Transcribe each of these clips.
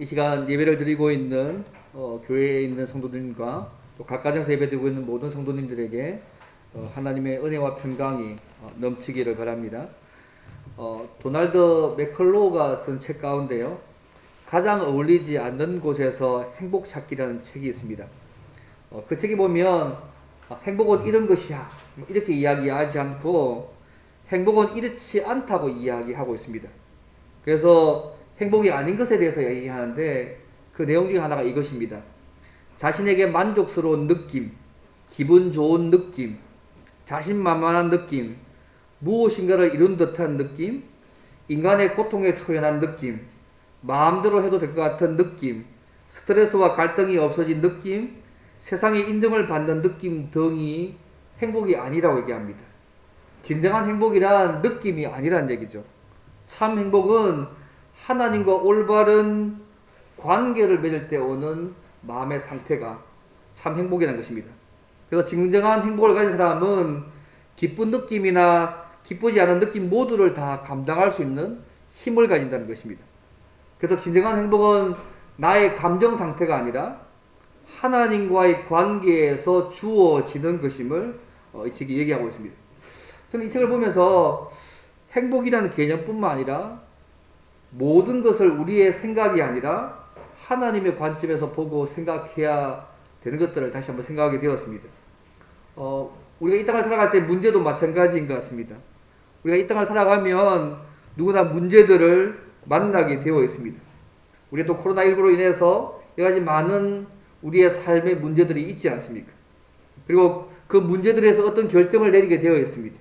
이 시간 예배를 드리고 있는 교회에 있는 성도님과 또 각 가정에서 예배드리고 있는 모든 성도님들에게 하나님의 은혜와 평강이 넘치기를 바랍니다. 도널드 맥클로우가 쓴 책 가운데요, 가장 어울리지 않는 곳에서 행복 찾기라는 책이 있습니다. 그 책에 보면 행복은 이런 것이야 이렇게 이야기하지 않고 행복은 이렇지 않다고 이야기하고 있습니다. 그래서 행복이 아닌 것에 대해서 얘기하는데 그 내용 중에 하나가 이것입니다. 자신에게 만족스러운 느낌, 기분 좋은 느낌, 자신만만한 느낌, 무엇인가를 이룬 듯한 느낌, 인간의 고통에 초연한 느낌, 마음대로 해도 될 것 같은 느낌, 스트레스와 갈등이 없어진 느낌, 세상의 인정을 받는 느낌 등이 행복이 아니라고 얘기합니다. 진정한 행복이란 느낌이 아니란 얘기죠. 참 행복은 하나님과 올바른 관계를 맺을 때 오는 마음의 상태가 참 행복이라는 것입니다. 그래서 진정한 행복을 가진 사람은 기쁜 느낌이나 기쁘지 않은 느낌 모두를 다 감당할 수 있는 힘을 가진다는 것입니다. 그래서 진정한 행복은 나의 감정 상태가 아니라 하나님과의 관계에서 주어지는 것임을 이 책이 얘기하고 있습니다. 저는 이 책을 보면서 행복이라는 개념뿐만 아니라 모든 것을 우리의 생각이 아니라 하나님의 관점에서 보고 생각해야 되는 것들을 다시 한번 생각하게 되었습니다. 우리가 이 땅을 살아갈 때 문제도 마찬가지인 것 같습니다. 우리가 이 땅을 살아가면 누구나 문제들을 만나게 되어 있습니다. 우리가 또 코로나19로 인해서 여러 가지 많은 우리의 삶의 문제들이 있지 않습니까? 그리고 그 문제들에서 어떤 결정을 내리게 되어 있습니다.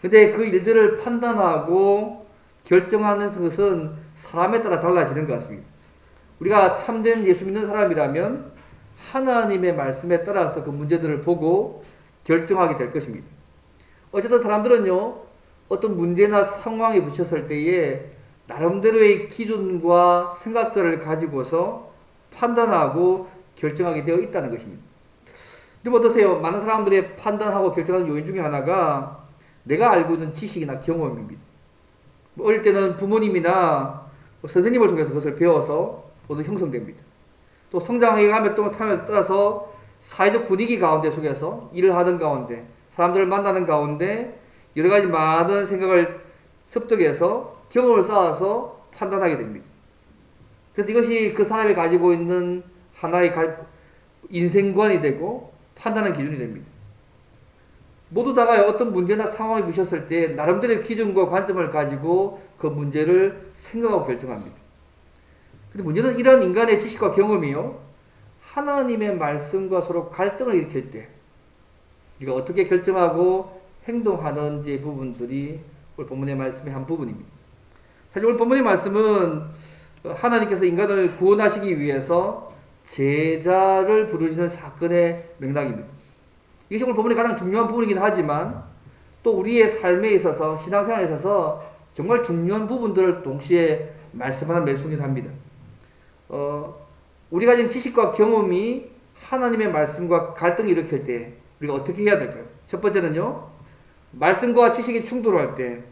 근데 그 일들을 판단하고 결정하는 것은 사람에 따라 달라지는 것 같습니다. 우리가 참된 예수 믿는 사람이라면 하나님의 말씀에 따라서 그 문제들을 보고 결정하게 될 것입니다. 어쨌든 사람들은요, 어떤 문제나 상황에 부딪혔을 때에 나름대로의 기준과 생각들을 가지고서 판단하고 결정하게 되어 있다는 것입니다. 여러분 어떠세요? 많은 사람들의 판단하고 결정하는 요인 중에 하나가 내가 알고 있는 지식이나 경험입니다. 어릴 때는 부모님이나 선생님을 통해서 그것을 배워서 모두 형성됩니다. 또 성장해 가면 또 따라서 사회적 분위기 가운데 속에서 일을 하는 가운데 사람들을 만나는 가운데 여러 가지 많은 생각을 습득해서 경험을 쌓아서 판단하게 됩니다. 그래서 이것이 그 사람이 가지고 있는 하나의 인생관이 되고 판단의 기준이 됩니다. 모두 다가 어떤 문제나 상황에 부딪혔을 때 나름대로의 기준과 관점을 가지고 그 문제를 생각하고 결정합니다. 근데 문제는 이런 인간의 지식과 경험이요, 하나님의 말씀과 서로 갈등을 일으킬 때 우리가 어떻게 결정하고 행동하는지 부분들이 오늘 본문의 말씀의 한 부분입니다. 사실 오늘 본문의 말씀은 하나님께서 인간을 구원하시기 위해서 제자를 부르시는 사건의 맥락입니다. 이것이 오늘 본문의 가장 중요한 부분이긴 하지만 또 우리의 삶에 있어서 신앙생활에 있어서 정말 중요한 부분들을 동시에 말씀하는 말씀이긴 합니다. 우리가 가진 지식과 경험이 하나님의 말씀과 갈등을 일으킬 때 우리가 어떻게 해야 될까요? 첫 번째는요, 말씀과 지식이 충돌할 때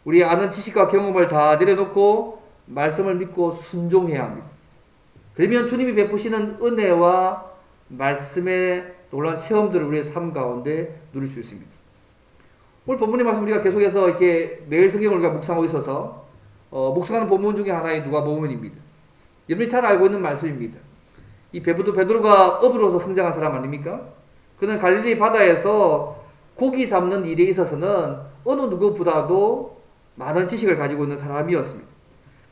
우리 아는 지식과 경험을 다 내려놓고 말씀을 믿고 순종해야 합니다. 그러면 주님이 베푸시는 은혜와 말씀의 놀라운 체험들을 우리의 삶 가운데 누릴 수 있습니다. 오늘 본문의 말씀 우리가 계속해서 이렇게 매일 성경을 우리가 묵상하고 있어서 묵상하는 본문 중에 하나의 누가복음입니다. 여러분이 잘 알고 있는 말씀입니다. 이 베드로가 어부로서 성장한 사람 아닙니까? 그는 갈릴리 바다에서 고기 잡는 일에 있어서는 어느 누구보다도 많은 지식을 가지고 있는 사람이었습니다.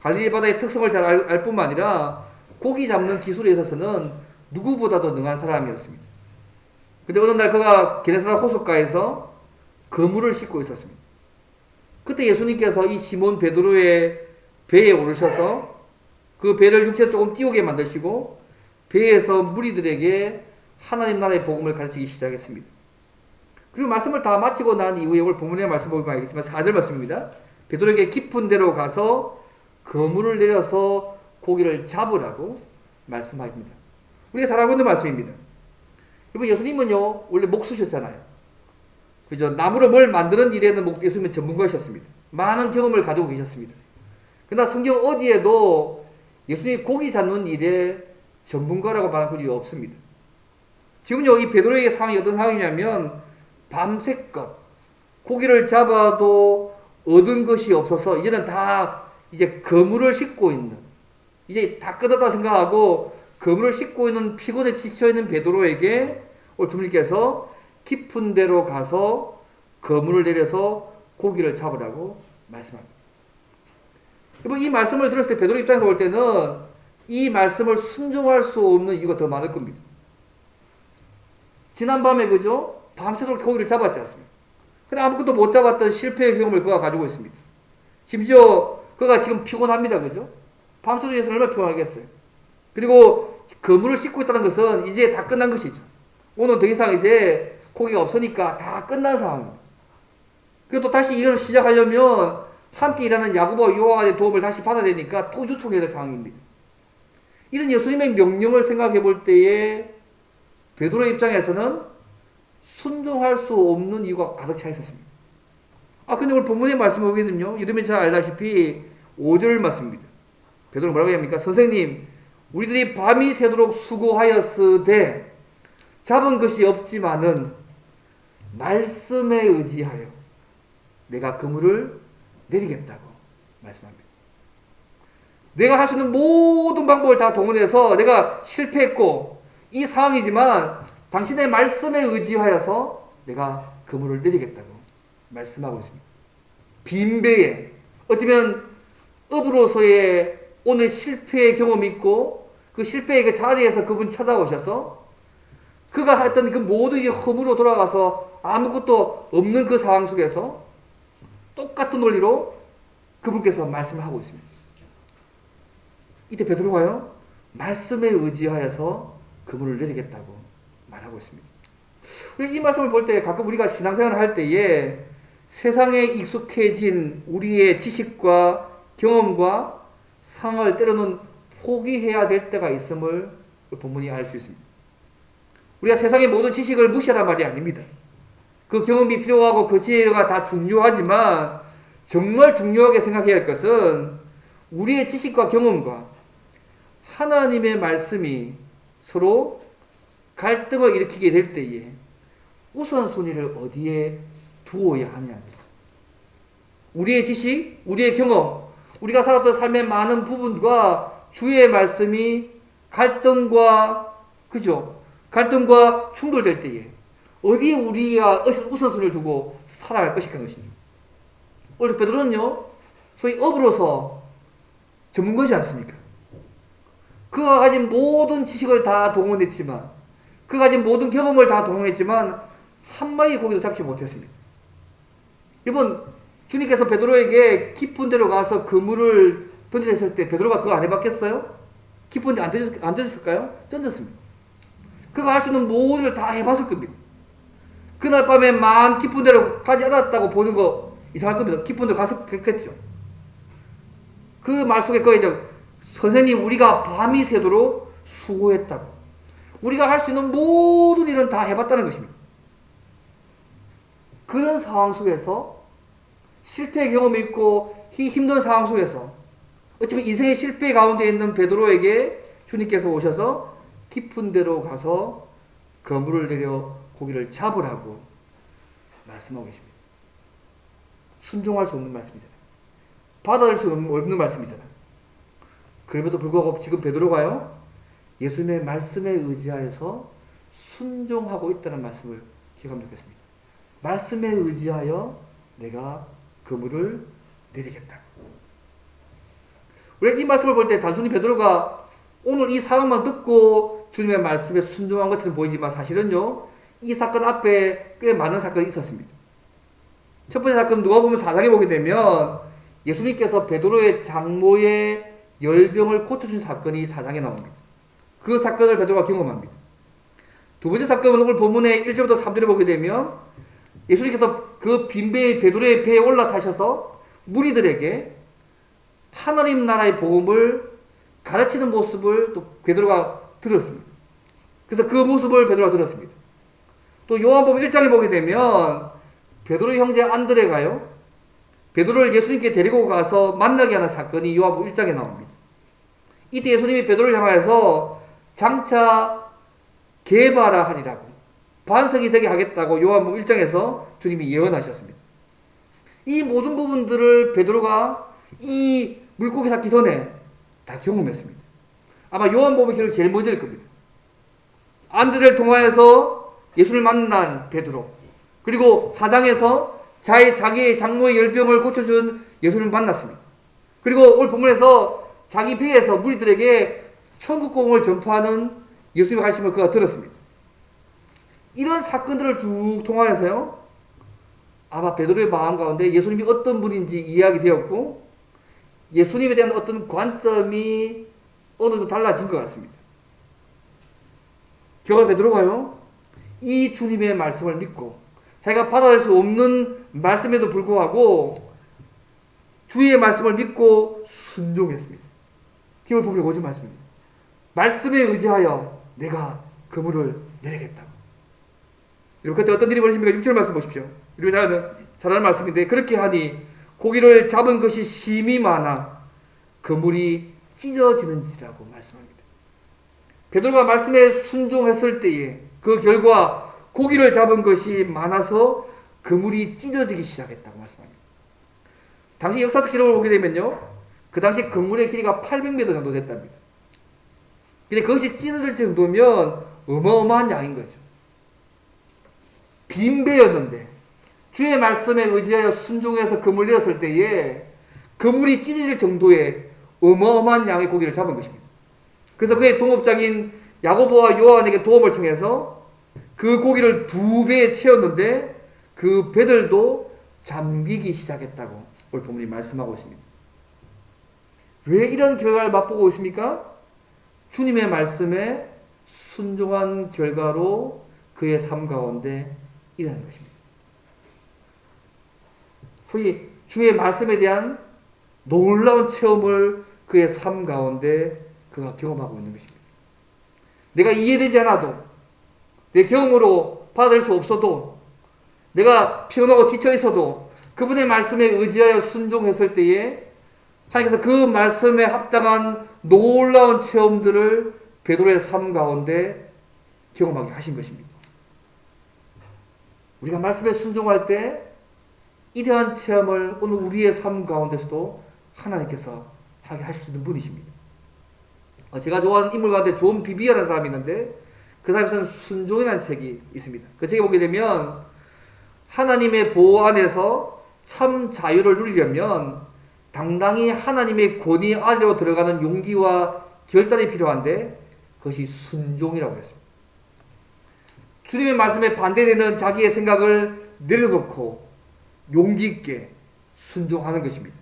갈릴리 바다의 특성을 잘 알 뿐만 아니라 고기 잡는 기술에 있어서는 누구보다도 능한 사람이었습니다. 근데 어느 날 그가 게네사렛 호숫가에서 그물을 싣고 있었습니다. 그때 예수님께서 이 시몬 베드로의 배에 오르셔서 그 배를 육지에 조금 띄우게 만드시고 배에서 무리들에게 하나님 나라의 복음을 가르치기 시작했습니다. 그리고 말씀을 다 마치고 난 이후에 오늘 본문의 말씀 보면 알겠지만 4절 말씀입니다. 베드로에게 깊은 데로 가서 그물을 내려서 고기를 잡으라고 말씀합니다. 우리가 잘 알고 있는 말씀입니다. 여러분 예수님은요 원래 목수셨잖아요. 그죠? 나무로 뭘 만드는 일에는 예수님은 전문가셨습니다. 많은 경험을 가지고 계셨습니다. 그러나 성경 어디에도 예수님이 고기 잡는 일에 전문가라고 말할 것이 없습니다. 지금요, 이 베드로의 상황이 어떤 상황이냐면, 밤새껏 고기를 잡아도 얻은 것이 없어서 이제는 다 이제 그물을 씻고 있는, 이제 다 끝났다 생각하고 그물을 씻고 있는 피곤에 지쳐있는 베드로에게 주님께서 깊은 데로 가서 그물을 내려서 고기를 잡으라고 말씀합니다. 여러분, 이 말씀을 들었을 때 베드로 입장에서 볼 때는 이 말씀을 순종할 수 없는 이유가 더 많을 겁니다. 지난밤에 그죠? 밤새도록 고기를 잡았지 않습니까? 근데 아무것도 못 잡았던 실패의 경험을 그가 가지고 있습니다. 심지어 그가 지금 피곤합니다. 그죠? 밤새도록 해서 얼마나 피곤하겠어요. 그리고 그물을 씻고 있다는 것은 이제 다 끝난 것이죠. 오늘 더 이상 이제 고기가 없으니까 다 끝난 상황입니다. 그리고 또 다시 일을 시작하려면 함께 일하는 야고보와 요한의 도움을 다시 받아야 되니까 또 요청해야 될 상황입니다. 이런 예수님의 명령을 생각해 볼 때에 베드로의 입장에서는 순종할 수 없는 이유가 가득 차 있었습니다. 근데 오늘 본문의 말씀을 보면요, 이름이 잘 알다시피 5절 말씀입니다. 베드로는 뭐라고 합니까? 선생님, 우리들이 밤이 새도록 수고하였으되 잡은 것이 없지만은 말씀에 의지하여 내가 그물을 내리겠다고 말씀합니다. 내가 할 수 있는 모든 방법을 다 동원해서 내가 실패했고 이 상황이지만 당신의 말씀에 의지하여서 내가 그물을 내리겠다고 말씀하고 있습니다. 빈배에 어쩌면 업으로서의 오늘 실패의 경험이 있고 그 실패의 그 자리에서 그분 찾아오셔서 그가 했던 그 모든 허물로 돌아가서 아무것도 없는 그 상황 속에서 똑같은 논리로 그분께서 말씀을 하고 있습니다. 이때 베드로가요, 말씀에 의지하여서 그물을 내리겠다고 말하고 있습니다. 이 말씀을 볼 때 가끔 우리가 신앙생활을 할 때에 세상에 익숙해진 우리의 지식과 경험과 상을 때로는 포기해야 될 때가 있음을 본문이 알 수 있습니다. 우리가 세상의 모든 지식을 무시하란 말이 아닙니다. 그 경험이 필요하고 그 지혜가 다 중요하지만 정말 중요하게 생각해야 할 것은 우리의 지식과 경험과 하나님의 말씀이 서로 갈등을 일으키게 될 때에 우선순위를 어디에 두어야 하냐입니다. 우리의 지식, 우리의 경험, 우리가 살았던 삶의 많은 부분과 주의 말씀이 갈등과 충돌될 때에 어디에 우리가 우선순위를 두고 살아갈 것인가 것입니다. 오늘 베드로는요, 소위 업으로서 전문가지 않습니까? 그가 가진 모든 지식을 다 동원했지만, 그가 가진 모든 경험을 다 동원했지만 한 마리 고기도 잡지 못했습니다. 여러분, 주님께서 베드로에게 깊은 데로 가서 그물을 던졌을 때 베드로가 그거 안 해봤겠어요? 깊은 데 안 던졌을까요? 던졌습니다. 그가 할 수 있는 모든 걸 다 해봤을 겁니다. 그날 밤에 만 깊은 데로 가지 않았다고 보는 거 이상할 겁니다. 깊은 데로 가서 했겠죠. 그 말 속에 이제 선생님, 우리가 밤이 새도록 수고했다고. 우리가 할 수 있는 모든 일은 다 해봤다는 것입니다. 그런 상황 속에서 실패의 경험이 있고 힘든 상황 속에서 어쩌면 인생의 실패 가운데 있는 베드로에게 주님께서 오셔서 깊은 데로 가서 그물을 내려 고기를 잡으라고 말씀하고 계십니다. 순종할 수 없는 말씀이잖아요. 받아들일 수 없는 말씀이잖아요. 그럼에도 불구하고 지금 베드로가요, 예수님의 말씀에 의지하여서 순종하고 있다는 말씀을 기억하면 좋겠습니다. 말씀에 의지하여 내가 그물을 내리겠다. 우리가 이 말씀을 볼 때 단순히 베드로가 오늘 이 상황만 듣고 주님의 말씀에 순종한 것처럼 보이지만 사실은요, 이 사건 앞에 꽤 많은 사건이 있었습니다. 첫 번째 사건은 누가 보면 4장에 보게 되면 예수님께서 베드로의 장모의 열병을 고쳐준 사건이 4장에 나옵니다. 그 사건을 베드로가 경험합니다. 두 번째 사건은 오늘 본문의 1절부터 3절에 보게 되면 예수님께서 그 빈배의 베드로의 배에 올라타셔서 무리들에게 하나님 나라의 복음을 가르치는 모습을 또 베드로가 들었습니다. 그래서 그 모습을 베드로가 들었습니다. 또 요한복음 1장에 보게 되면 베드로의 형제 안드레가요, 베드로를 예수님께 데리고 가서 만나게 하는 사건이 요한복음 1장에 나옵니다. 이때 예수님이 베드로를 향하여서 장차 개바라 하리라고, 반석이 되게 하겠다고 요한복음 1장에서 주님이 예언하셨습니다. 이 모든 부분들을 베드로가 이 물고기 잡기 전에 다 경험했습니다. 아마 요한복음의 기록이 제일 먼저일 겁니다. 안드레를 통하여서 예수를 만난 베드로, 그리고 사장에서 자기의 장모의 열병을 고쳐준 예수를 만났습니다. 그리고 오늘 본문에서 자기 배에서 무리들에게 천국공을 전파하는 예수님의 가르침을 그가 들었습니다. 이런 사건들을 쭉 통하여서요, 아마 베드로의 마음 가운데 예수님이 어떤 분인지 이해하게 되었고, 예수님에 대한 어떤 관점이 어느 정도 달라진 것 같습니다. 결국 베드로가요, 이 주님의 말씀을 믿고 자기가 받아들일 수 없는 말씀에도 불구하고 주의 말씀을 믿고 순종했습니다. 힘을 보면 오지 말씀입니다. 말씀에 의지하여 내가 그물을 내리겠다고. 여러분, 그때 어떤 일이 벌어집니까? 6절 말씀 보십시오. 우리가 잘 아는 말씀인데, 그렇게 하니 고기를 잡은 것이 심히 많아 그물이 찢어지는지라고 말씀합니다. 베드로가 말씀에 순종했을 때에 그 결과 고기를 잡은 것이 많아서 그물이 찢어지기 시작했다고 말씀합니다. 당시 역사적 기록을 보게 되면요, 그 당시 그물의 길이가 800m 정도 됐답니다. 근데 그것이 찢어질 정도면 어마어마한 양인 거죠. 빈 배였는데 주의 말씀에 의지하여 순종해서 그물을 내었을 때에 그물이 찢어질 정도의 어마어마한 양의 고기를 잡은 것입니다. 그래서 그의 동업장인 야고보와 요한에게 도움을 청해서 그 고기를 2배에 채웠는데 그 배들도 잠기기 시작했다고 오늘 본문이 말씀하고 있습니다. 왜 이런 결과를 맛보고 있습니까? 주님의 말씀에 순종한 결과로 그의 삶 가운데 일어나는 것입니다. 후이 주의 말씀에 대한 놀라운 체험을 그의 삶 가운데 그가 경험하고 있는 것입니다. 내가 이해되지 않아도, 내 경험으로 받을 수 없어도, 내가 피곤하고 지쳐 있어도 그분의 말씀에 의지하여 순종했을 때에 하나님께서 그 말씀에 합당한 놀라운 체험들을 베드로의 삶 가운데 경험하게 하신 것입니다. 우리가 말씀에 순종할 때 이러한 체험을 오늘 우리의 삶 가운데서도 하나님께서 하게 하실 수 있는 분이십니다. 제가 좋아하는 인물 가운데 존 비비어라는 사람이 있는데, 그 사람이 쓴 순종이라는 책이 있습니다. 그 책에 보게 되면 하나님의 보호 안에서 참 자유를 누리려면 당당히 하나님의 권위 아래로 들어가는 용기와 결단이 필요한데 그것이 순종이라고 했습니다. 주님의 말씀에 반대되는 자기의 생각을 내려놓고 용기 있게 순종하는 것입니다.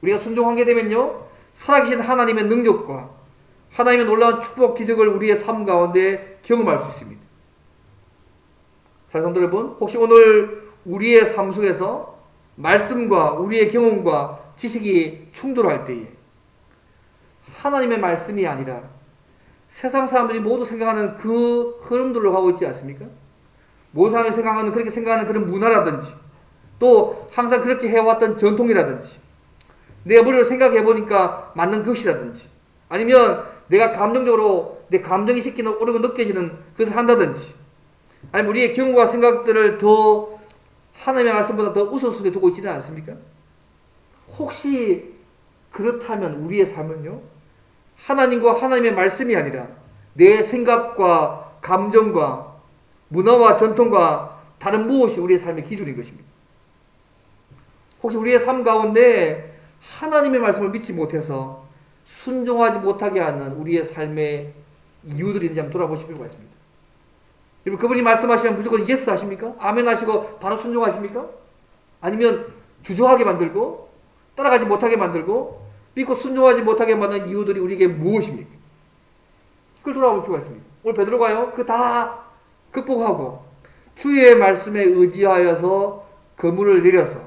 우리가 순종하게 되면요, 살아계신 하나님의 능력과 하나님의 놀라운 축복 기적을 우리의 삶 가운데 경험할 수 있습니다. 자, 성도 여러분, 혹시 오늘 우리의 삶 속에서 말씀과 우리의 경험과 지식이 충돌할 때에 하나님의 말씀이 아니라 세상 사람들이 모두 생각하는 그 흐름들로 가고 있지 않습니까? 모든 사람이 생각하는, 그렇게 생각하는 그런 문화라든지, 또 항상 그렇게 해왔던 전통이라든지, 내 머리로 생각해 보니까 맞는 것이라든지, 아니면 내가 감정적으로 내 감정이 시키는 오르고 느껴지는 것을 한다든지, 아니면 우리의 경험과 생각들을 더 하나님의 말씀보다 더 우선순위에 두고 있지는 않습니까? 혹시 그렇다면 우리의 삶은요, 하나님과 하나님의 말씀이 아니라 내 생각과 감정과 문화와 전통과 다른 무엇이 우리의 삶의 기준인 것입니다. 혹시 우리의 삶 가운데 하나님의 말씀을 믿지 못해서 순종하지 못하게 하는 우리의 삶의 이유들이 있는지 한번 돌아보실 필요가 있습니다. 여러분, 그분이 말씀하시면 무조건 예스 하십니까? 아멘 하시고 바로 순종하십니까? 아니면 주저하게 만들고 따라가지 못하게 만들고 믿고 순종하지 못하게 만든 이유들이 우리에게 무엇입니까? 그걸 돌아볼 필요가 있습니다. 오늘 베드로가요, 그 다 극복하고 주의 말씀에 의지하여서 그물을 내려서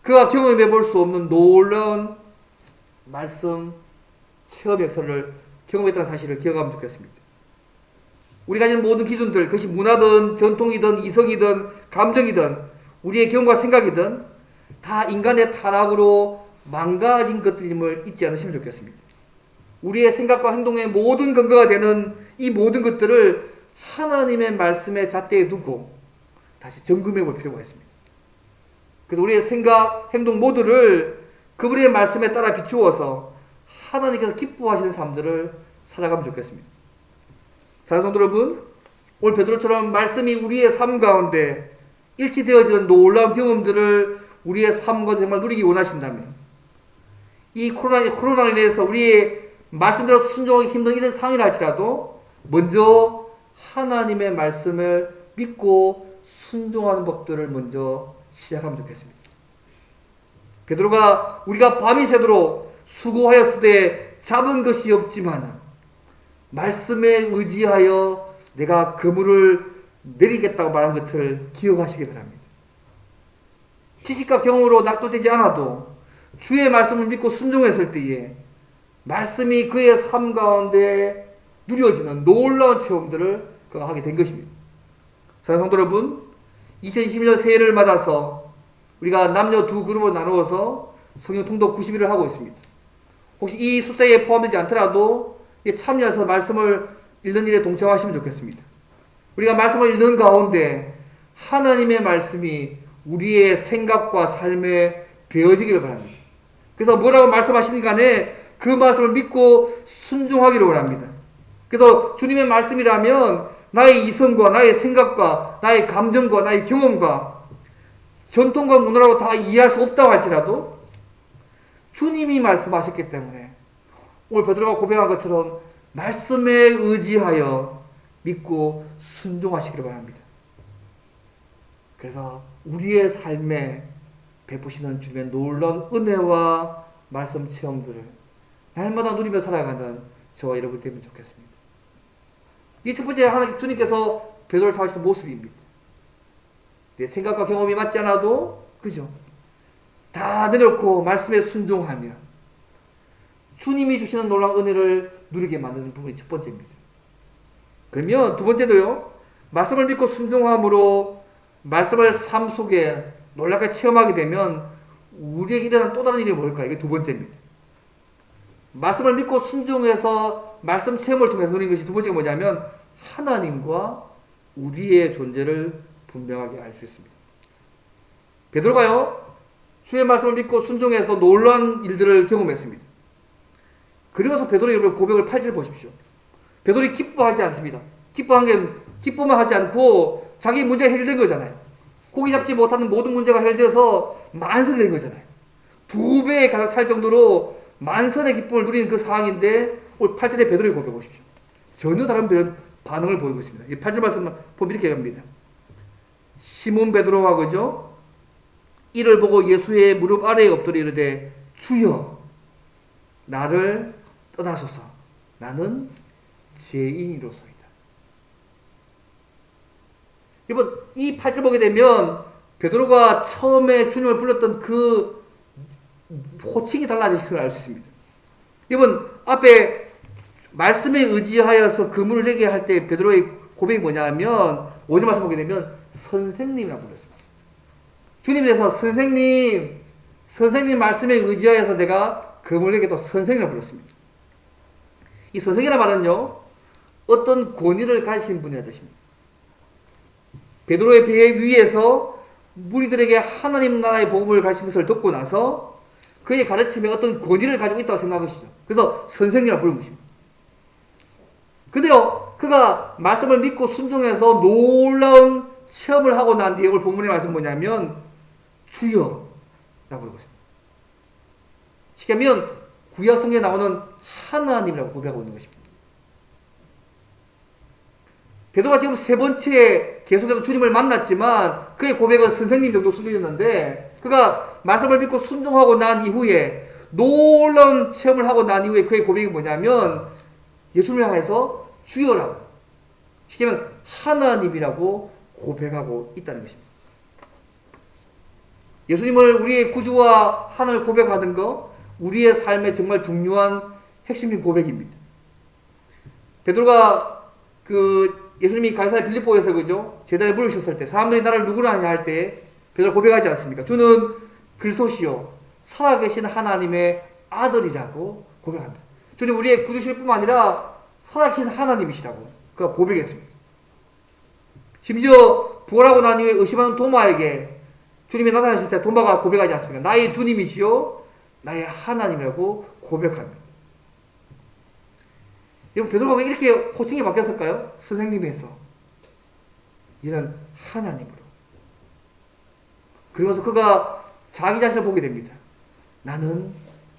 그가 경험해 볼 수 없는 놀라운 말씀 체험 역사를 경험했다는 사실을 기억하면 좋겠습니다. 우리가 가지는 모든 기준들, 그것이 문화든 전통이든 이성이든 감정이든 우리의 경험과 생각이든 다 인간의 타락으로 망가진 것들임을 잊지 않으시면 좋겠습니다. 우리의 생각과 행동의 모든 근거가 되는 이 모든 것들을 하나님의 말씀의 잣대에 두고 다시 점검해 볼 필요가 있습니다. 그래서 우리의 생각, 행동 모두를 그분의 말씀에 따라 비추어서 하나님께서 기뻐하시는 삶들을 살아가면 좋겠습니다. 사랑하는 성도 여러분, 오늘 베드로처럼 말씀이 우리의 삶 가운데 일치되어지는 놀라운 경험들을 우리의 삶과 정말 누리기 원하신다면 이 코로나로 인해서 우리의 말씀대로 순종하기 힘든 이런 상황이라 할지라도 먼저 하나님의 말씀을 믿고 순종하는 법들을 먼저 시작하면 좋겠습니다. 베드로가 우리가 밤이 새도록 수고하였을 때 잡은 것이 없지만 말씀에 의지하여 내가 그물을 내리겠다고 말한 것을 기억하시기 바랍니다. 지식과 경험으로 낙도되지 않아도 주의 말씀을 믿고 순종했을 때에 말씀이 그의 삶 가운데 누려지는 놀라운 체험들을 그가 하게 된 것입니다. 사랑하는 성도 여러분, 2021년 새해를 맞아서 우리가 남녀 두 그룹으로 나누어서 성경 통독 90일을 하고 있습니다. 혹시 이 숫자에 포함되지 않더라도 참여해서 말씀을 읽는 일에 동참하시면 좋겠습니다. 우리가 말씀을 읽는 가운데 하나님의 말씀이 우리의 생각과 삶에 배어지기를 바랍니다. 그래서 뭐라고 말씀하시는 간에 그 말씀을 믿고 순종하기를 원합니다. 그래서 주님의 말씀이라면 나의 이성과 나의 생각과 나의 감정과 나의 경험과 전통과 문화로 다 이해할 수 없다고 할지라도 주님이 말씀하셨기 때문에 오늘 베드로가 고백한 것처럼 말씀에 의지하여 믿고 순종하시기를 바랍니다. 그래서 우리의 삶에 베푸시는 주님의 놀라운 은혜와 말씀 체험들을 날마다 누리며 살아가는 저와 여러분 되면 좋겠습니다. 이 첫 번째 하나님 주님께서 베드로를 사하시는 모습입니다. 내 생각과 경험이 맞지 않아도 그죠? 다 내려놓고 말씀에 순종하며 주님이 주시는 놀라운 은혜를 누리게 만드는 부분이 첫 번째입니다. 그러면 두 번째도요. 말씀을 믿고 순종함으로 말씀을 삶 속에 놀랍게 체험하게 되면 우리에게 일어나는 또 다른 일이 뭘까요? 이게 두 번째입니다. 말씀을 믿고 순종해서 말씀 체험을 통해서 누리는 것이 두 번째가 뭐냐면 하나님과 우리의 존재를 분명하게 알 수 있습니다. 베드로가요. 주의 말씀을 믿고 순종해서 놀라운 일들을 경험했습니다. 그리고서 베드로의 고백을 8절 보십시오. 베드로이 기뻐하지 않습니다. 기뻐만 하지 않고 자기 문제가 해결된 거잖아요. 고기 잡지 못하는 모든 문제가 해결되어서 만선이 된 거잖아요. 2배에 가득 찰 정도로 만선의 기쁨을 누리는 그 상황인데 오늘 8절에 베드로의 고백 보십시오. 전혀 다른 반응을 보이고 있습니다. 이 8절 말씀만 보면 이렇게 합니다. 시몬 베드로와 그죠? 이를 보고 예수의 무릎 아래에 엎드려 이르되 주여 나를 떠나소서 나는 죄인이로소이다. 여러분 이 8절 보게 되면 베드로가 처음에 주님을 불렀던 그 호칭이 달라진 것을 알 수 있습니다. 여러분 앞에 말씀에 의지하여서 그물을 내게 할 때 베드로의 고백이 뭐냐면 5절 말씀 보게 되면 선생님이라고 불렀습니다. 주님께서 선생님 말씀에 의지하여서 내가 그물을 내게 또 선생이라고 불렀습니다. 이 선생이라는 말은요 어떤 권위를 가지신 분이라 뜻입니다. 베드로의 배 위에서 무리들에게 하나님 나라의 복음을 가르친 것을 듣고 나서 그의 가르침에 어떤 권위를 가지고 있다고 생각한 것이죠. 그래서 선생이라고 부른 것입니다. 근데요, 그가 말씀을 믿고 순종해서 놀라운 체험을 하고 난 뒤에 오늘 본문의 말씀은 뭐냐면 주여 라고 부르고 있습니다. 쉽게 하면 구약성경에 나오는 하나님이라고 고백하고 있는 것입니다. 베드로가 지금 세 번째 계속해서 주님을 만났지만 그의 고백은 선생님 정도 수준이었는데 그가 말씀을 믿고 순종하고 난 이후에 놀라운 체험을 하고 난 이후에 그의 고백이 뭐냐면 예수님을 향해서 주여라고 쉽게 하면 하나님이라고 고백하고 있다는 것입니다. 예수님을 우리의 구주와 하나님을 고백하는 것 우리의 삶에 정말 중요한 핵심인 고백입니다. 베드로가 예수님이 가이사랴 빌립보에서 그죠? 제자를 부르셨을 때 사람들이 나를 누구라 하냐 할 때 베드로가 고백하지 않습니까? 주는 그리스도시요 살아계신 하나님의 아들이라고 고백합니다. 주님 우리의 구주실 뿐만 아니라 살아계신 하나님이시라고 그가 고백했습니다. 심지어 부활하고 난 이후에 의심하는 도마에게 주님이 나타나실 때 도마가 고백하지 않습니까? 나의 주님이시요 나의 하나님이라고 고백합니다. 여러분 베드로가 왜 이렇게 호칭이 바뀌었을까요? 선생님에서 이런 하나님으로. 그러면서 그가 자기 자신을 보게 됩니다. 나는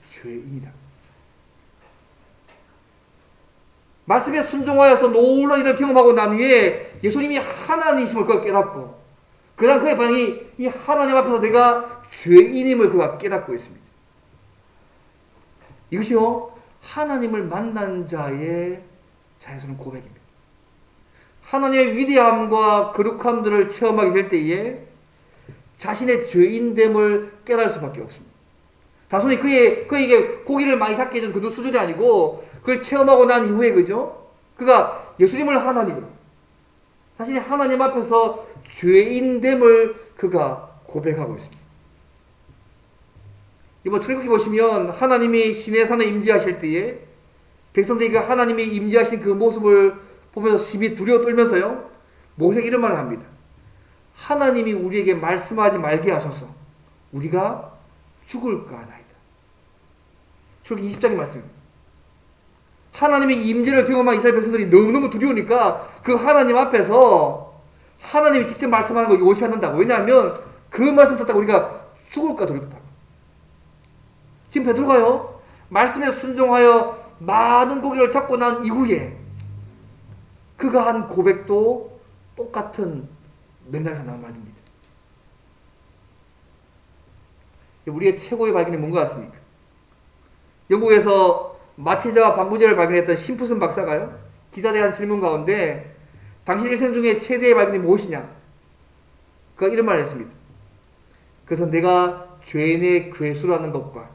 죄인이다. 말씀에 순종하여서 놀라운 일을 경험하고 난 후에 예수님이 하나님이심을 그가 깨닫고 그 다음 그의 반응이 이 하나님 앞에서 내가 죄인임을 그가 깨닫고 있습니다. 이것이요 하나님을 만난 자의 자연스러운 고백입니다. 하나님의 위대함과 거룩함들을 체험하게 될 때에 자신의 죄인됨을 깨달을 수밖에 없습니다. 단순히 그에게 고기를 많이 삭게 해준 그 수준이 아니고 그걸 체험하고 난 이후에 그죠? 그가 예수님을 하나님으로 자신이 하나님 앞에서 죄인됨을 그가 고백하고 있습니다. 이번 출애굽기 보시면 하나님이 시내산에 임재하실 때에 백성들에게 하나님이 임재하신 그 모습을 보면서 심히 두려워 떨면서요 모세에게 이런 말을 합니다. 하나님이 우리에게 말씀하지 말게 하소서 우리가 죽을까 하나이다. 출애굽기 20장의 말씀입니다. 하나님의 임재를 경험한 이스라엘 백성들이 너무너무 두려우니까 그 하나님 앞에서 하나님이 직접 말씀하는 거 요구하지 않는다고. 왜냐하면 그 말씀 듣다가 우리가 죽을까 두렵다. 지금 베드로가요 말씀에 순종하여 많은 고기를 잡고 난 이후에 그가 한 고백도 똑같은 맥락에서 나온 말입니다. 우리의 최고의 발견이 뭔 것 같습니까? 영국에서 마티자와 방부제를 발견했던 심프슨 박사가요 기사에 한 질문 가운데 당신 일생 중에 최대의 발견이 무엇이냐? 그가 이런 말을 했습니다. 그래서 내가 죄인의 괴수라는 것과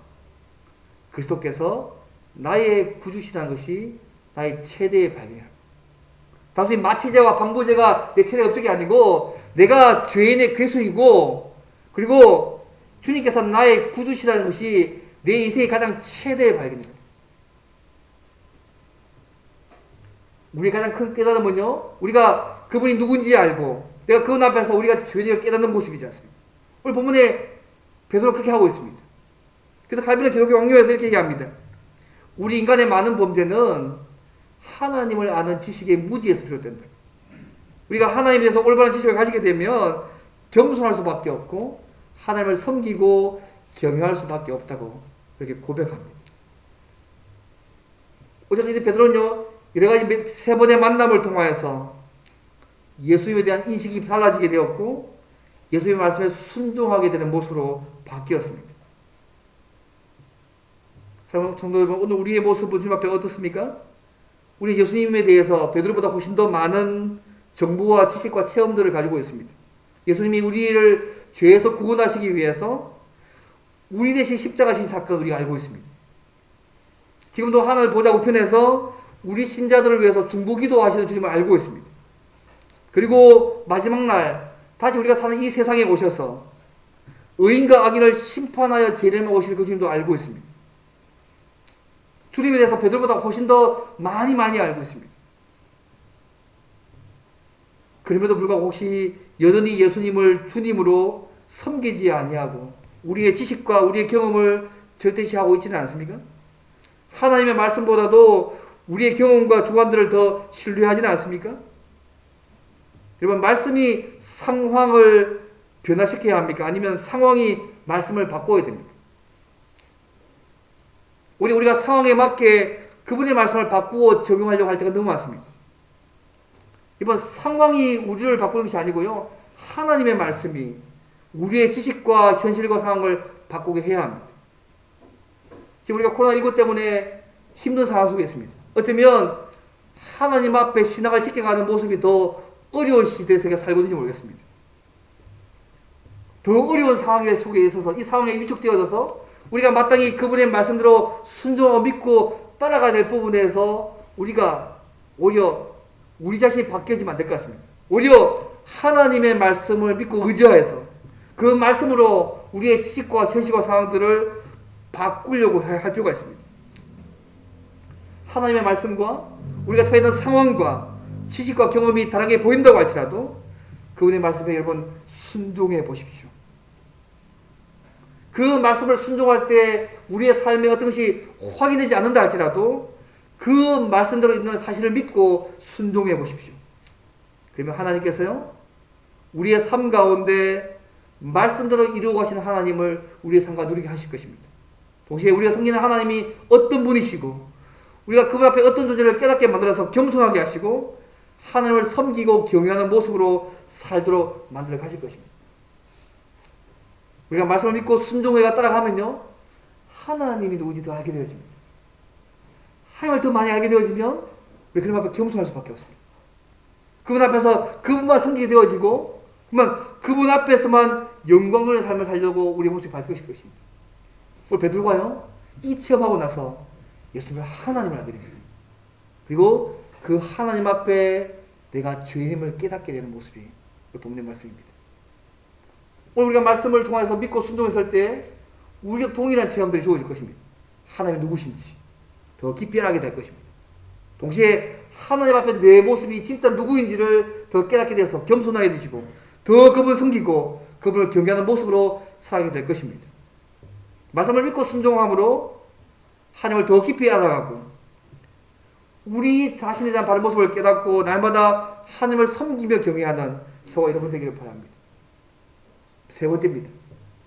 그리스도께서 나의 구주시라는 것이 나의 최대의 발견이야. 단순히 마티제와 방부제가 내 최대의 업적이 아니고 내가 죄인의 괴수이고 그리고 주님께서 나의 구주시라는 것이 내 인생의 가장 최대의 발견이다. 우리의 가장 큰 깨달음은요 우리가 그분이 누군지 알고 내가 그분 앞에서 우리가 죄인을 깨닫는 모습이지 않습니까? 오늘 본문에 베드로가 그렇게 하고 있습니다. 그래서 칼빈은 기독교 왕료에서 이렇게 얘기합니다. 우리 인간의 많은 범죄는 하나님을 아는 지식의 무지에서 비롯된다. 우리가 하나님에 대해서 올바른 지식을 가지게 되면 겸손할 수밖에 없고 하나님을 섬기고 경외할 수밖에 없다고 그렇게 고백합니다. 어쨌든 이제 베드로는요 여러가지 세 번의 만남을 통하여서 예수님에 대한 인식이 달라지게 되었고 예수님의 말씀에 순종하게 되는 모습으로 바뀌었습니다. 성도 여러분 오늘 우리의 모습은 주님 앞에 어떻습니까? 우리 예수님에 대해서 베드로보다 훨씬 더 많은 정보와 지식과 체험들을 가지고 있습니다. 예수님이 우리를 죄에서 구원하시기 위해서 우리 대신 십자가 진 사건을 우리가 알고 있습니다. 지금도 하늘 보좌 우편에서 우리 신자들을 위해서 중보기도 하시는 주님을 알고 있습니다. 그리고 마지막 날 다시 우리가 사는 이 세상에 오셔서 의인과 악인을 심판하여 재림에 오실 그 주님도 알고 있습니다. 주님에 대해서 베드로보다 훨씬 더 많이 알고 있습니다. 그럼에도 불구하고 혹시 여전히 예수님을 주님으로 섬기지 아니하고 우리의 지식과 우리의 경험을 절대시하고 있지는 않습니까? 하나님의 말씀보다도 우리의 경험과 주관들을 더 신뢰하지는 않습니까? 여러분 말씀이 상황을 변화시켜야 합니까? 아니면 상황이 말씀을 바꿔야 됩니까? 우리가 상황에 맞게 그분의 말씀을 바꾸어 적용하려고 할 때가 너무 많습니다. 이번 상황이 우리를 바꾸는 것이 아니고요. 하나님의 말씀이 우리의 지식과 현실과 상황을 바꾸게 해야 합니다. 지금 우리가 코로나19 때문에 힘든 상황 속에 있습니다. 어쩌면 하나님 앞에 신앙을 지켜가는 모습이 더 어려운 시대에 제가 살고 있는지 모르겠습니다. 더 어려운 상황 속에 있어서 이 상황에 위축되어져서 우리가 마땅히 그분의 말씀대로 순종하고 믿고 따라가야 될 부분에서 우리가 오히려 우리 자신이 바뀌어지면 안 될 것 같습니다. 오히려 하나님의 말씀을 믿고 의지하여서 그 말씀으로 우리의 지식과 현실과 상황들을 바꾸려고 할 필요가 있습니다. 하나님의 말씀과 우리가 처해 있는 상황과 지식과 경험이 다르게 보인다고 할지라도 그분의 말씀에 여러분 순종해 보십시오. 그 말씀을 순종할 때 우리의 삶에 어떤 것이 확인되지 않는다 할지라도 그 말씀대로 있는 사실을 믿고 순종해 보십시오. 그러면 하나님께서요, 우리의 삶 가운데 말씀대로 이루어 가시는 하나님을 우리의 삶과 누리게 하실 것입니다. 동시에 우리가 섬기는 하나님이 어떤 분이시고 우리가 그분 앞에 어떤 존재를 깨닫게 만들어서 겸손하게 하시고 하나님을 섬기고 경외하는 모습으로 살도록 만들어 가실 것입니다. 우리가 말씀을 믿고 순종해가 따라가면요, 하나님이 누구인지 더 알게 되어집니다. 하나님을 더 많이 알게 되어지면 우리 그분 앞에 겸손할 수밖에 없습니다. 그분 앞에서 그분만 섬기게 되어지고 그분 앞에서만 영광스러운 삶을 살려고 우리 모습이 바뀔 것입니다. 오늘 베드로가요, 이 체험하고 나서 예수님을 하나님을 알게 됩니다. 그리고 그 하나님 앞에 내가 죄인임을 깨닫게 되는 모습이 본문의 말씀입니다. 오늘 우리가 말씀을 통해서 믿고 순종했을 때 우리가 동일한 체험들이 주어질 것입니다. 하나님이 누구신지 더 깊이 알게 될 것입니다. 동시에 하나님 앞에 내 모습이 진짜 누구인지를 더 깨닫게 되어서 겸손하게 되시고 더 그분을 섬기고 그분을 경외하는 모습으로 살아가게 될 것입니다. 말씀을 믿고 순종함으로 하나님을 더 깊이 알아가고 우리 자신에 대한 바른 모습을 깨닫고 날마다 하나님을 섬기며 경외하는 저와 여러분 되기를 바랍니다. 세 번째입니다.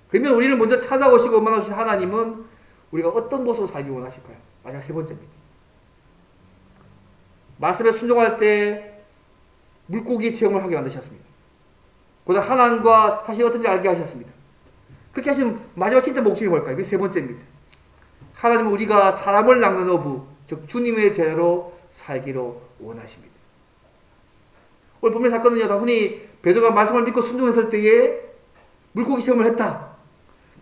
그러면 우리를 먼저 찾아오시고 만나주신 하나님은 우리가 어떤 모습으로 살기 원하실까요? 마지막 세 번째입니다. 말씀에 순종할 때 물고기 체험을 하게 만드셨습니다. 그다음 하나님과 사실 어떤지 알게 하셨습니다. 그렇게 하신 마지막 진짜 목적이 뭘까요? 그게 세 번째입니다. 하나님은 우리가 사람을 낚는 어부, 즉 주님의 제자로 살기로 원하십니다. 오늘 본문 사건은요, 단순히 베드로가 말씀을 믿고 순종했을 때에 물고기 체험을 했다,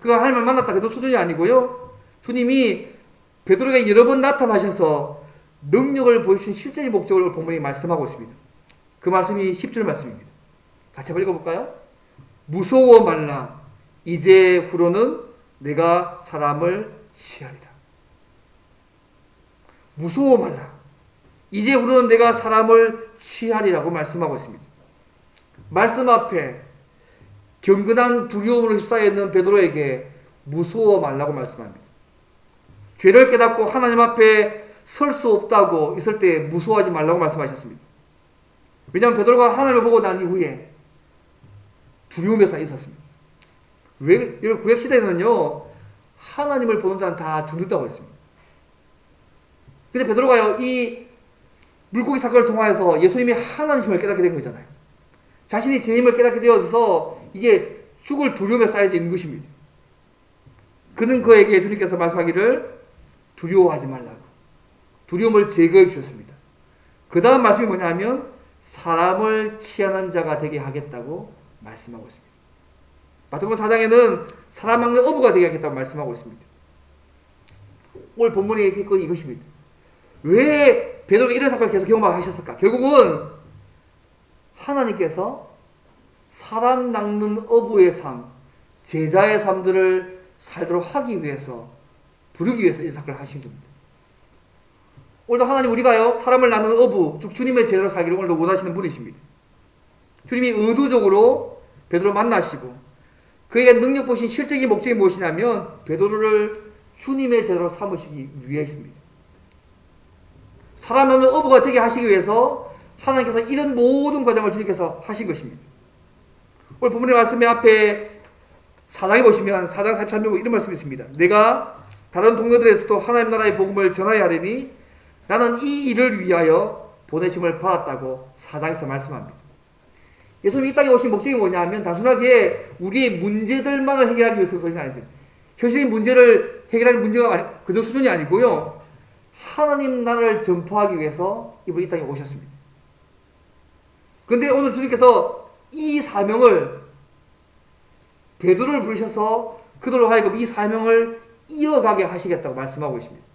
그가 하나님을 만났다, 그래도 수준이 아니고요, 주님이 베드로에게 여러 번 나타나셔서 능력을 보여주신 실제의 목적을 본문이 말씀하고 있습니다. 그 말씀이 10절 말씀입니다. 같이 한번 읽어볼까요? 무서워 말라. 이제 후로는 내가 사람을 취하리라. 무서워 말라. 이제 후로는 내가 사람을 취하리라고 말씀하고 있습니다. 말씀 앞에 경건한 두려움으로 휩싸여 있는 베드로에게 무서워 말라고 말씀합니다. 죄를 깨닫고 하나님 앞에 설 수 없다고 있을 때 무서워하지 말라고 말씀하셨습니다. 왜냐하면 베드로가 하나님을 보고 난 이후에 두려움에 쌓여 있었습니다. 왜? 구약시대에는요, 하나님을 보는 자는 다 죽는다고 했습니다. 근데 베드로가요, 이 물고기 사건을 통하여서 예수님이 하나님임을 깨닫게 된 거잖아요. 자신이 죄임을 깨닫게 되어서 이제 죽을 두려움에 쌓여져 있는 것입니다. 그는 그에게 주님께서 말씀하기를 두려워하지 말라고 두려움을 제거해 주셨습니다. 그 다음 말씀이 뭐냐면 사람을 취하는 자가 되게 하겠다고 말씀하고 있습니다. 마태복음 4장에는 사람 낚는 어부가 되게 하겠다고 말씀하고 있습니다. 오늘 본문의 이것입니다. 왜 베드로가 이런 사건을 계속 경험하셨을까? 결국은 하나님께서 사람 낚는 어부의 삶, 제자의 삶들을 살도록 하기 위해서, 부르기 위해서 이 사건을 하신 겁니다. 오늘도 하나님 우리가요, 사람을 낚는 어부, 즉 주님의 제자로 살기를 오늘도 원하시는 분이십니다. 주님이 의도적으로 베드로 만나시고 그에게 능력 보신 실적인 목적이 무엇이냐면 베드로를 주님의 제자로 삼으시기 위해서입니다. 사람 낚는 어부가 되게 하시기 위해서 하나님께서 이런 모든 과정을 주님께서 하신 것입니다. 오늘 본문의 말씀의 앞에 4장에 보시면 4장 43절 이런 말씀이 있습니다. 내가 다른 동네들에서도 하나님 나라의 복음을 전하여 하려니 나는 이 일을 위하여 보내심을 받았다고 4장에서 말씀합니다. 예수님이 이 땅에 오신 목적이 뭐냐면 단순하게 우리의 문제들만을 해결하기 위해서 그것이 아닙니다. 현실의 문제를 해결하는 문제가 그 수준이 아니고요, 하나님 나라를 전파하기 위해서 이분이 이 땅에 오셨습니다. 그런데 오늘 주님께서 이 사명을 베드로를 부르셔서 그들로 하여금 이 사명을 이어가게 하시겠다고 말씀하고 있습니다.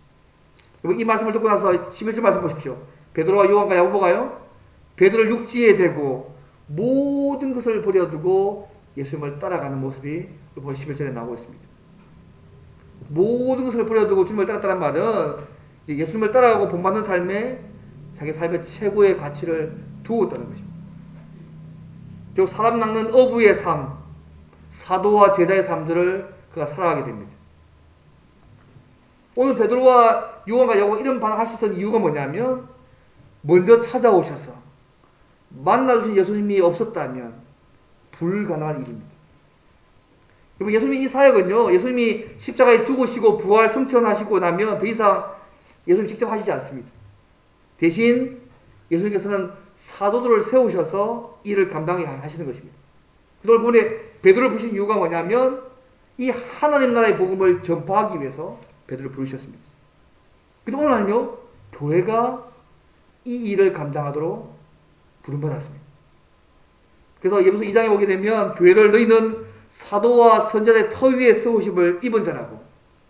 여러분, 이 말씀을 듣고 나서 11절 말씀 보십시오. 베드로와 요한과 야고보가요, 베드로를 육지에 대고 모든 것을 버려두고 예수님을 따라가는 모습이 11절에 나오고 있습니다. 모든 것을 버려두고 주님을 따랐다는 말은 이제 예수님을 따라가고 본받는 삶에 자기 삶의 최고의 가치를 두었다는 것입니다. 결국 사람 낚는 어부의 삶, 사도와 제자의 삶들을 그가 살아가게 됩니다. 오늘 베드로와 요한과 야고보가 이런 반응할 수 있던 이유가 뭐냐면 먼저 찾아오셔서 만나주신 예수님이 없었다면 불가능한 일입니다. 여러분, 예수님이 이 사역은요, 예수님이 십자가에 죽으시고 부활 승천하시고 나면 더 이상 예수님 직접 하시지 않습니다. 대신 예수님께서는 사도들을 세우셔서 이를 감당하시는 것입니다. 그래서 오늘 베드로를 부르신 이유가 뭐냐면 이 하나님 나라의 복음을 전파하기 위해서 베드로를 부르셨습니다. 근데 오늘은요, 교회가 이 일을 감당하도록 부름받았습니다. 그래서 예배소 2장에 보게 되면 교회를 너희는 사도와 선자의 터 위에 세우심을 입은 자라고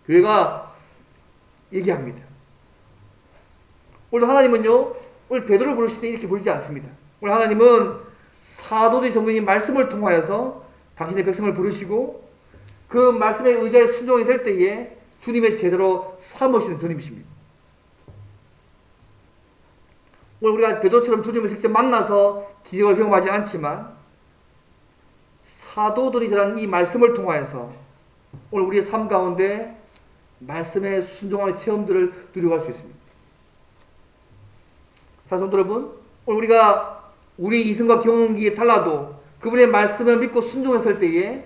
교회가 얘기합니다. 오늘 하나님은요, 오늘 베드로를 부르실 때 이렇게 부르지 않습니다. 오늘 하나님은 사도들이 전부인 말씀을 통하여서 당신의 백성을 부르시고 그 말씀에 의지하여 순종이 될 때에 주님의 제자로 삼으시는 주님이십니다. 오늘 우리가 베드로처럼 주님을 직접 만나서 기적을 경험하지 않지만 사도들이 전한 이 말씀을 통하여서 오늘 우리의 삶 가운데 말씀의 순종함의 체험들을 누려갈 수 있습니다. 사성도 여러분, 오늘 우리가 우리 이성과 경험기에 달라도 그분의 말씀을 믿고 순종했을 때에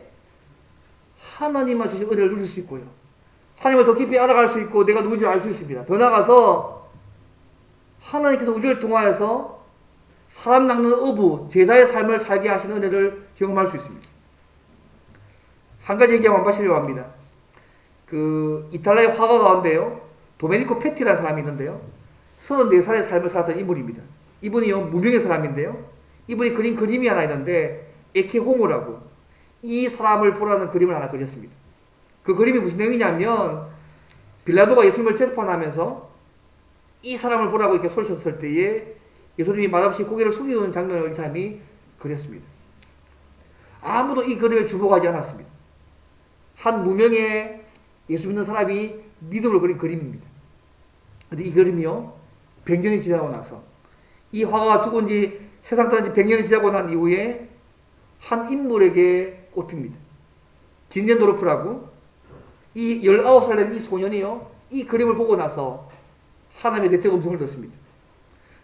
하나님만 주신 은혜를 누릴 수 있고요. 하나님을 더 깊이 알아갈 수 있고 내가 누군지 알 수 있습니다. 더 나아가서 하나님께서 우리를 통하여서 사람 낚는 어부, 제자의 삶을 살게 하시는 은혜를 경험할 수 있습니다. 한 가지 얘기하면 마치려고 합니다. 이탈리아의 화가 가운데요, 도메니코 페티라는 사람이 있는데요, 34살의 삶을 살았던 인물입니다. 이분이요, 무명의 사람인데요, 이분이 그린 그림이 하나 있는데 에케호모라고 이 사람을 보라는 그림을 하나 그렸습니다. 그 그림이 무슨 내용이냐면 빌라도가 예수님을 재판하면서 이 사람을 보라고 이렇게 소리쳤을 때에 예수님이 말없이 고개를 숙이는 장면을 이 사람이 그렸습니다. 아무도 이 그림에 주목하지 않았습니다. 한 무명의 예수 믿는 사람이 믿음을 그린 그림입니다. 근데 이 그림이요, 100년이 지나고 나서 이 화가가 죽은 지 세상 떠난 지 100년이 지나고 난 이후에 한 인물에게 꼽힙니다. 진젠도르프라고 이 19살 된 이 소년이요, 이 그림을 보고 나서 하나님의 내적 음성을 듣습니다.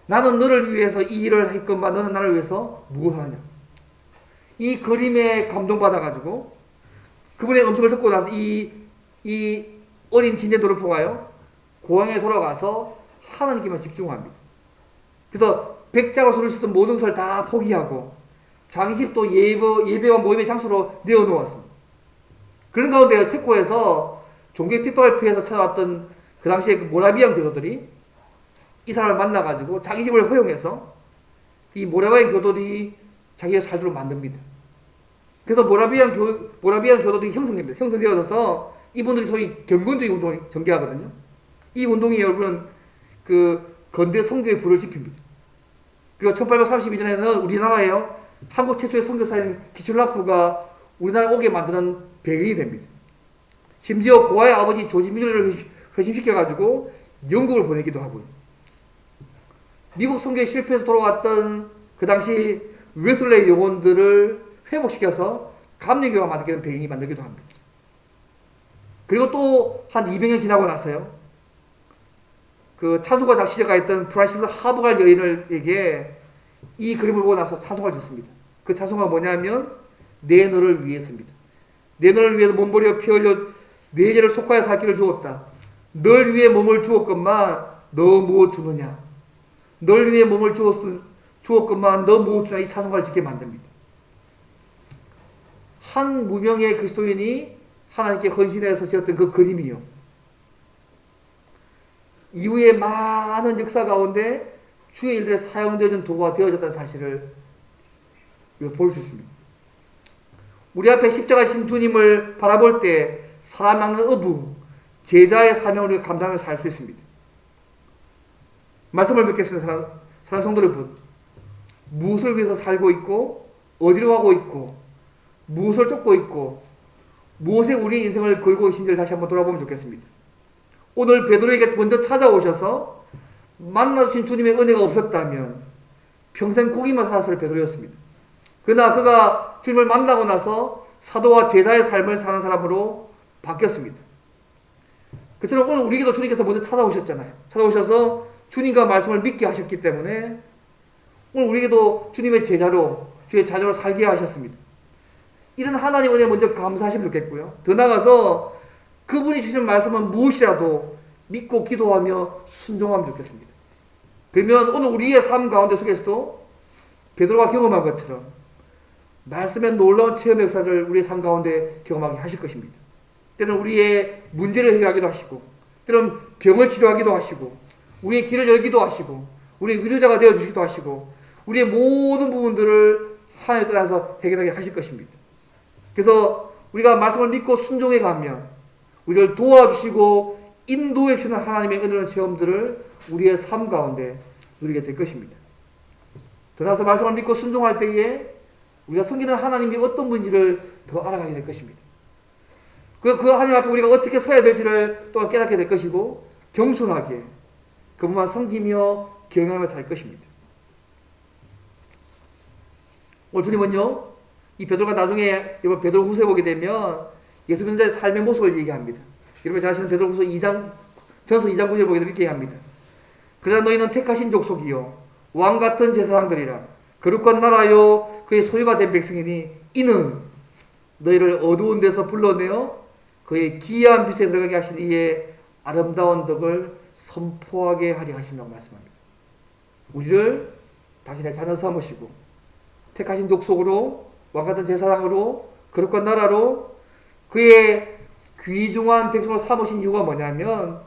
나는 너를 위해서 이 일을 했건만 너는 나를 위해서 무엇을 하냐. 이 그림에 감동받아가지고 그분의 음성을 듣고 나서 이 어린 진젠도르프가요, 고향에 돌아가서 하나님께만 집중합니다. 그래서 백작을 소리를 쓰던 모든 것을 다 포기하고 장식도 예배와 모임의 장소로 내어놓았습니다. 그런 가운데 체코에서 종교의 핍박을 피해서 찾아왔던 그 당시에 그 모라비안 교도들이 이 사람을 만나가지고 자기 집을 허용해서 이 모라비안 교도들이 자기가 살도록 만듭니다. 그래서 모라비안 교도들이 형성됩니다. 형성되어져서 이분들이 소위 경건주의 운동을 전개하거든요. 이 운동이 여러분 건대 성교의 불을 지핍니다. 그리고 1832년에는 우리나라에요, 한국 최초의 선교사인 기출라프가 우리나라에 오게 만드는 배경이 됩니다. 심지어 고아의 아버지 조지 밀러를 회심시켜가지고 영국을 보내기도 하고요. 미국 선교에 실패해서 돌아왔던 그 당시 웨슬레이 영혼들을 회복시켜서 감리교가 만들게 된 배경이 만들기도 합니다. 그리고 또 한 200년 지나고 나서요, 그 찬송가 작시자가 있던 프란시스 하버갈 여인에게 이 그림을 보고 나서 찬송가를 짓습니다. 그 찬송가가 뭐냐면 내 너를 위해서입니다. 내 너를 위해서 몸버려 피 흘려 내 죄를 속하여 살기를 주었다. 널 위해 몸을 주었건만 너 무엇 주느냐. 널 위해 몸을 주었건만 너 무엇 주냐. 이 찬송가를 짓게 만듭니다. 한 무명의 그리스도인이 하나님께 헌신해서 지었던 그 그림이요, 이후에 많은 역사 가운데 주의 일들에 사용되어진 도구가 되어졌다는 사실을 볼 수 있습니다. 우리 앞에 십자가신 주님을 바라볼 때 사람 낚는 어부, 제자의 사명을 우리가 감당하며 살 수 있습니다. 말씀을 뵙겠습니다. 사랑하는 성도 여러분, 무엇을 위해서 살고 있고 어디로 가고 있고 무엇을 쫓고 있고 무엇에 우리 인생을 걸고 계신지를 다시 한번 돌아보면 좋겠습니다. 오늘 베드로에게 먼저 찾아오셔서 만나주신 주님의 은혜가 없었다면 평생 고기만 살았을 베드로였습니다. 그러나 그가 주님을 만나고 나서 사도와 제자의 삶을 사는 사람으로 바뀌었습니다. 그처럼 오늘 우리에게도 주님께서 먼저 찾아오셨잖아요. 찾아오셔서 주님과 말씀을 믿게 하셨기 때문에 오늘 우리에게도 주님의 제자로, 주의 자녀로 살게 하셨습니다. 이런 하나님 은혜에 먼저 감사하시면 좋겠고요. 더 나아가서 그분이 주시는 말씀은 무엇이라도 믿고 기도하며 순종하면 좋겠습니다. 그러면 오늘 우리의 삶 가운데 속에서도 베드로가 경험한 것처럼 말씀의 놀라운 체험 역사를 우리의 삶 가운데 경험하게 하실 것입니다. 때로는 우리의 문제를 해결하기도 하시고, 때로는 병을 치료하기도 하시고, 우리의 길을 열기도 하시고, 우리의 위로자가 되어주시기도 하시고, 우리의 모든 부분들을 하나님에 따라서 해결하게 하실 것입니다. 그래서 우리가 말씀을 믿고 순종해 가면 우리를 도와주시고 인도해 주시는 하나님의 은혜로운 체험들을 우리의 삶 가운데 누리게 될 것입니다. 더 나아가서 말씀을 믿고 순종할 때에 우리가 섬기는 하나님이 어떤 분인지를 더 알아가게 될 것입니다. 그 하나님 앞에 우리가 어떻게 서야 될지를 또 깨닫게 될 것이고, 겸손하게 그분만 섬기며 경영하며 살 것입니다. 오늘 주님은요, 이 베드로가 나중에 이번 베드로 후서에 보게 되면 예수님의 삶의 모습을 얘기합니다. 여러분 잘 아시는 베드로 후서 2장, 전서 2장 9절에 보게 되면 이렇게 합니다. 그러나 너희는 택하신 족속이요 왕 같은 제사장들이라 거룩한 나라요 그의 소유가 된 백성이니 이는 너희를 어두운 데서 불러내어 그의 기이한 빛에 들어가게 하신 이의 아름다운 덕을 선포하게 하려 하신다고 말씀합니다. 우리를 당신의 자녀 삼으시고 택하신 족속으로 왕같은 제사장으로 거룩한 나라로 그의 귀중한 백성으로 삼으신 이유가 뭐냐면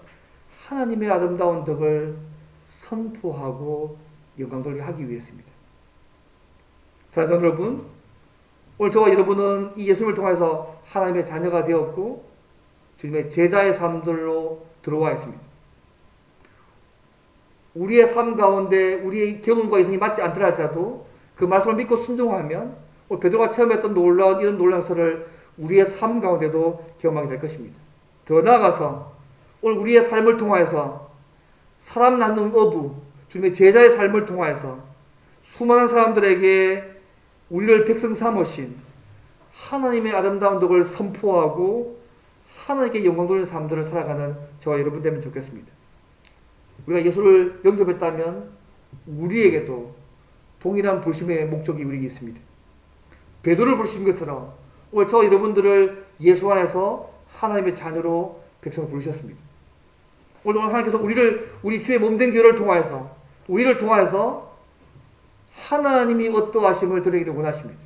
하나님의 아름다운 덕을 선포하고 영광 돌리게 하기 위해서입니다. 사랑하는 여러분, 오늘 저와 여러분은 이 예수님을 통해서 하나님의 자녀가 되었고 주님의 제자의 삶들로 들어와 있습니다. 우리의 삶 가운데 우리의 경험과 이성이 맞지 않더라 할지라도 그 말씀을 믿고 순종하면 오늘 베드로가 체험했던 놀라운 이런 놀라운 것을 우리의 삶 가운데도 경험하게 될 것입니다. 더 나아가서 오늘 우리의 삶을 통하여서 사람 낳는 어부, 주님의 제자의 삶을 통하여서 수많은 사람들에게 우리를 백성 삼으신 하나님의 아름다운 덕을 선포하고 하나님께 영광 돌리는 삶들을 살아가는 저와 여러분 되면 좋겠습니다. 우리가 예수를 영접했다면 우리에게도 동일한 부르심의 목적이 우리에게 있습니다. 베드로를 부르신 것처럼 오늘 저와 여러분들을 예수 안에서 하나님의 자녀로 백성을 부르셨습니다. 오늘 하나님께서 우리 주의 몸된 교회를 통하여서 우리를 통하여서 하나님이 어떠하심을 드리기를 원하십니다.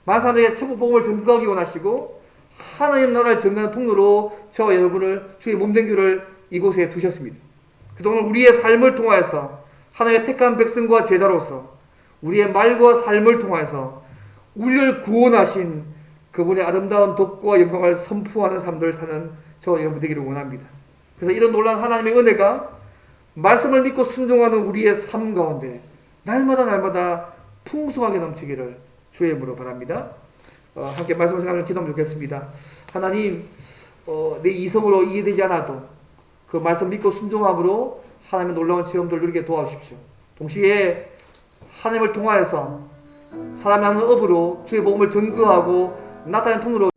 많은 사람들에게 천국 복음을 전도하기 원하시고 하나님 나라를 전하는 통로로 저와 여러분을 주의 몸된 교회를 이곳에 두셨습니다. 그래서 오늘 우리의 삶을 통하여서 하나님의 택한 백성과 제자로서 우리의 말과 삶을 통하여서 우리를 구원하신 그분의 아름다운 덕과 영광을 선포하는 삶들을 사는 저와 여러분 되기를 원합니다. 그래서 이런 놀라운 하나님의 은혜가 말씀을 믿고 순종하는 우리의 삶 가운데 날마다 풍성하게 넘치기를 주의 이름으로 바랍니다. 함께 말씀을 생각하며 기도하면 좋겠습니다. 하나님, 내 이성으로 이해되지 않아도 그 말씀 믿고 순종함으로 하나님의 놀라운 체험들을 누리게 도와주십시오. 동시에 하나님을 통하여서 사람이 하는 업으로 주의 복음을 전거하고 나타낸 통로로